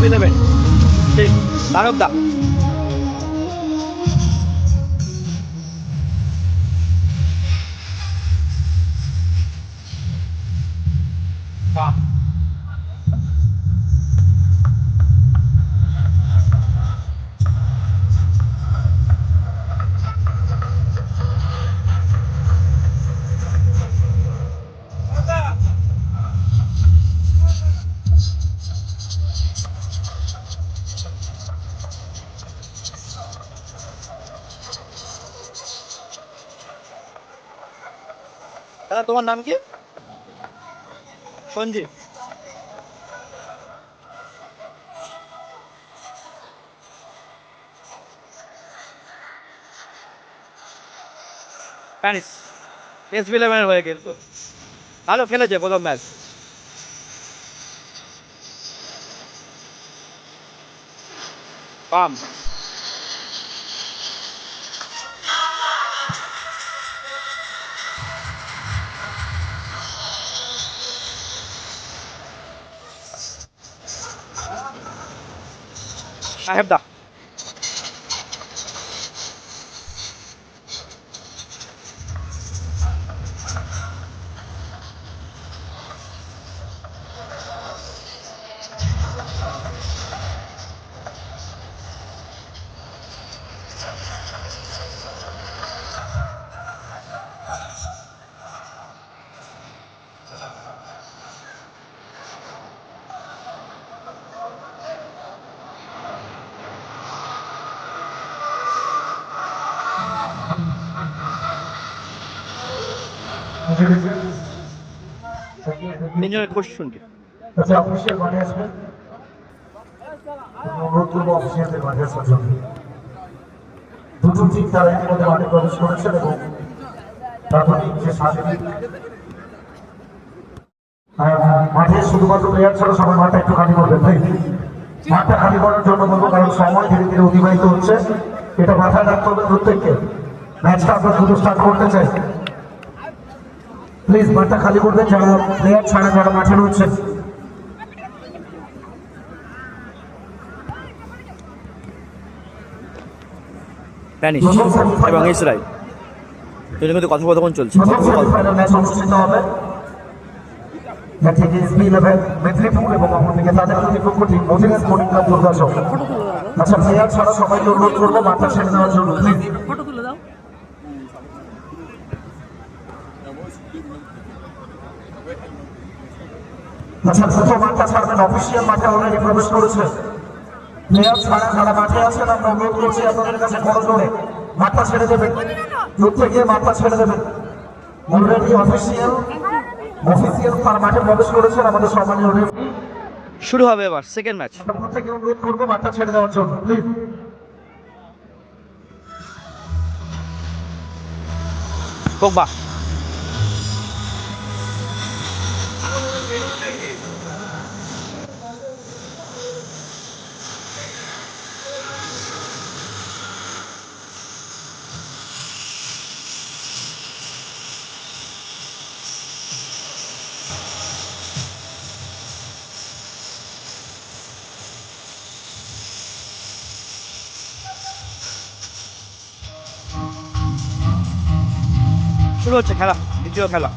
11 ঠিক দানব দা দাদা তোমার নাম কি? সঞ্জীব। প্যারিস এস11 হয়ে কিন্তু ভালো খেলেছে প্রথম ম্যাচ। পাম সাহেব দা তিনজনের কোচ শুনছি। আচ্ছা, অফিসিয়াল মাঠে আসবেন। অনুরোধ করবো অফিসিয়ালদের মাঠে আসার জন্য। দুটো টিম তারা ইতিমধ্যে মাঠে প্রবেশ করেছেন এবং প্রাথমিক যে শারীরিক মাঠে শুধুমাত্র প্লেয়ার ছাড়া সবাই মাঠটা একটু খালি করবেন ভাই। মাঠটা খালি করার জন্য বলবো, কারণ সময় ধীরে ধীরে অতিবাহিত হচ্ছে, এটা মাথায় রাখতে হবে প্রত্যেককে। ম্যাচটা আমরা দ্রুত স্টার্ট করতে চাই। প্লিজ মাঠটা খালি করবেন যারা প্লেয়ার ছাড়া যারা মাঠে রয়েছেন। প্যানিস এবং ইসরায়েল দুজনের মধ্যে কথোপকথন চলছে। ফাইনাল ম্যাচ অনুষ্ঠিত হবে, যা থেকে এসপি11 মেদিনীপুর এবং অপরদিকে তাদের প্রতিপক্ষ team Madina sporting club Durgachak. আচ্ছা, প্লেয়ার ছাড়া সবাইকে অনুরোধ করবো মাঠটা ছেড়ে দেওয়ার জন্য প্লিজ। আচ্ছা, দ্রুত মাঠটা ছাড়বেন। অফিসিয়াল মাঠে অলরেডি প্রবেশ করেছে। প্লেয়ার ছাড়া যারা মাঠে আছেন আমরা অনুরোধ করছি আপনাদের কাছে বড় করে মাঠটা ছেড়ে দেবেন, প্রত্যেকে মাঠটা ছেড়ে দেবেন। অলরেডি অফিসিয়াল তার মাঠে প্রবেশ করেছেন আমাদের সম্মানীয় রেফারি। শুরু হবে এবার সেকেন্ড ম্যাচ। প্রত্যেকে অনুরোধ করবো মাঠটা ছেড়ে দেওয়ার জন্য প্লিজ। পোগবা শুরু হচ্ছে খেলা, দ্বিতীয় খেলা।